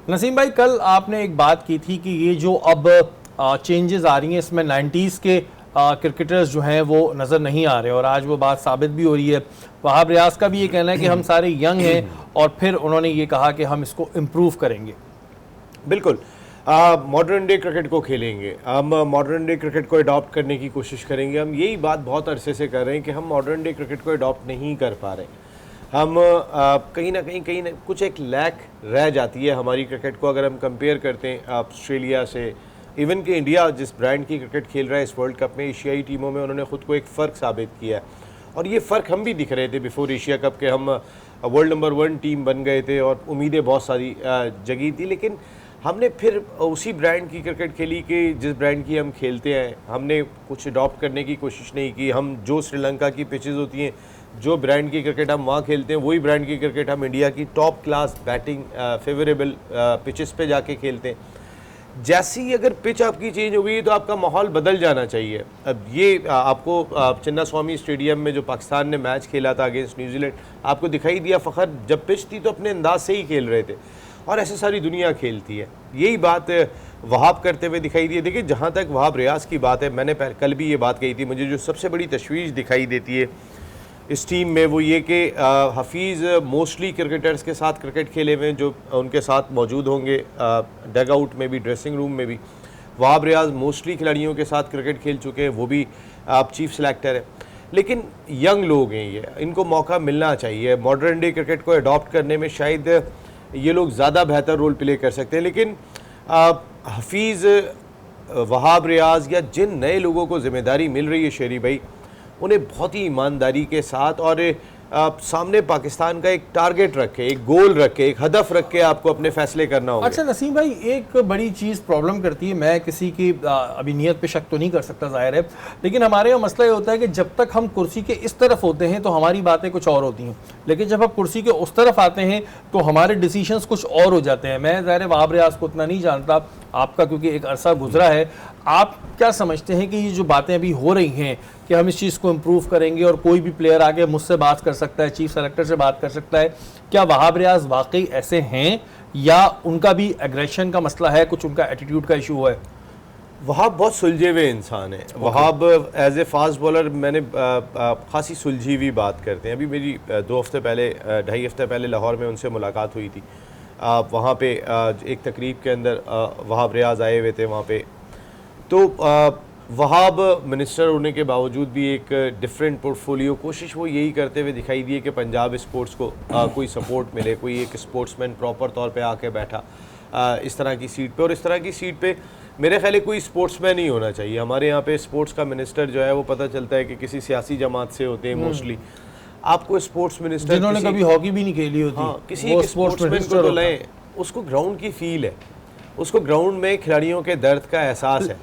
नसीम भाई, कल आपने एक बात की थी कि ये जो अब चेंजेस आ रही हैं इसमें 90s के क्रिकेटर्स जो हैं वो नज़र नहीं आ रहे, और आज वो बात साबित भी हो रही है। वहाब रियाज का भी ये कहना है कि हम सारे यंग हैं, और फिर उन्होंने ये कहा कि हम इसको इम्प्रूव करेंगे। बिल्कुल, मॉडर्न डे क्रिकेट को खेलेंगे, हम मॉडर्न डे क्रिकेट को अडॉप्ट करने की कोशिश करेंगे। हम यही बात बहुत अरसे से कर रहे हैं कि हम मॉडर्न डे क्रिकेट को अडॉप्ट नहीं कर पा रहे। हम कहीं ना कहीं कुछ एक लैक रह जाती है हमारी क्रिकेट को, अगर हम कंपेयर करते हैं ऑस्ट्रेलिया से। इवन कि इंडिया जिस ब्रांड की क्रिकेट खेल रहा है इस वर्ल्ड कप में, एशियाई टीमों में उन्होंने ख़ुद को एक फ़र्क साबित किया है, और ये फ़र्क हम भी दिख रहे थे बिफोर एशिया कप के। हम वर्ल्ड नंबर 1 टीम बन गए थे और उम्मीदें बहुत सारी जगी थी, लेकिन हमने फिर उसी ब्रांड की क्रिकेट खेली कि जिस ब्रांड की हम खेलते हैं। हमने कुछ अडॉप्ट करने की कोशिश नहीं की। हम जो श्रीलंका की पिचेस होती हैं, जो ब्रांड की क्रिकेट हम वहाँ खेलते हैं, वही ब्रांड की क्रिकेट हम इंडिया की top class batting favourable pitches पे जाके खेलते हैं। जैसी अगर पिच आपकी चेंज हो गई तो आपका माहौल बदल जाना चाहिए। अब ये आपको चिन्ना स्वामी स्टेडियम में जो पाकिस्तान ने मैच खेला था अगेंस्ट न्यूजीलैंड, आपको दिखाई दिया फ़खर जब पिच थी तो अपने अंदाज से ही खेल रहे थे, और ऐसे सारी दुनिया खेलती है। यही बात वहाब करते हुए दिखाई दी। देखिए, जहाँ तक वहाब रियाज की बात है, मैंने कल भी ये बात कही थी, मुझे जो सबसे बड़ी तशवीश दिखाई देती है इस टीम में वो ये कि हफीज़ मोस्टली क्रिकेटर्स के साथ क्रिकेट खेले हुए हैं जो उनके साथ मौजूद होंगे डग आउट में भी, ड्रेसिंग रूम में भी। वहाब रियाज मोस्टली खिलाड़ियों के साथ क्रिकेट खेल चुके हैं, वो भी आप चीफ सेलेक्टर है। लेकिन यंग लोग हैं ये, इनको मौका मिलना चाहिए। मॉडर्न डे क्रिकेट को अडॉप्ट करने में शायद ये लोग ज़्यादा बेहतर रोल प्ले कर सकते हैं, लेकिन हफीज़, वहाब रियाज या जिन नए लोगों को ज़िम्मेदारी मिल रही है शेरी भाई, उन्हें बहुत ही ईमानदारी के साथ और सामने पाकिस्तान का एक टारगेट रखे, एक गोल रखे, एक हदफ रख के आपको अपने फैसले करना होगा। अच्छा नसीम भाई, एक बड़ी चीज़ प्रॉब्लम करती है, मैं किसी की अभी नीयत पे शक तो नहीं कर सकता ज़ाहिर है, लेकिन हमारे यहाँ मसला ये होता है कि जब तक हम कुर्सी के इस तरफ होते हैं तो हमारी बातें कुछ और होती हैं, लेकिन जब हम कुर्सी के उस तरफ आते हैं तो हमारे डिसीजंस कुछ और हो जाते हैं। मैं ज़ाहिर है वहाब रियाज को उतना नहीं जानता, आपका क्योंकि एक अरसा गुजरा है, आप क्या समझते हैं कि ये जो बातें अभी हो रही हैं कि हम इस चीज़ को इम्प्रूव करेंगे और कोई भी प्लेयर आगे मुझसे बात कर सकता है, चीफ सेलेक्टर से बात कर सकता है, क्या वहाब रियाज वाकई ऐसे हैं या उनका भी एग्रेशन का मसला है, कुछ उनका एटीट्यूड का इशू है? वहाब बहुत सुलझे हुए इंसान है। Wahab as a fast bowler मैंने खासी सुलझी हुई बात करते हैं। अभी मेरी 2 हफ्ते पहले, 2.5 हफ्ते पहले लाहौर में उनसे मुलाकात हुई थी। वहाँ पे एक तकरीब के अंदर वहाब रियाज आए हुए थे वहाँ पे। तो वहाब मिनिस्टर होने के बावजूद भी एक डिफरेंट पोर्टफोलियो कोशिश वो यही करते हुए दिखाई दिए कि पंजाब स्पोर्ट्स को कोई सपोर्ट मिले, कोई एक स्पोर्ट्समैन प्रॉपर तौर पे आके बैठा इस तरह की सीट पे। और इस तरह की सीट पे मेरे ख्याल कोई स्पोर्ट्समैन ही होना चाहिए। हमारे यहाँ पे स्पोर्ट्स का मिनिस्टर जो है वो पता चलता है कि किसी सियासी जमात से होते हैं मोस्टली। आपको स्पोर्ट्स मिनिस्टर जिन्होंने कभी हॉकी भी नहीं खेली होती, हाँ, किसी एक स्पोर्ट्समैन को तो लें, उसको ग्राउंड की फील है, उसको ग्राउंड में खिलाड़ियों के दर्द का एहसास है।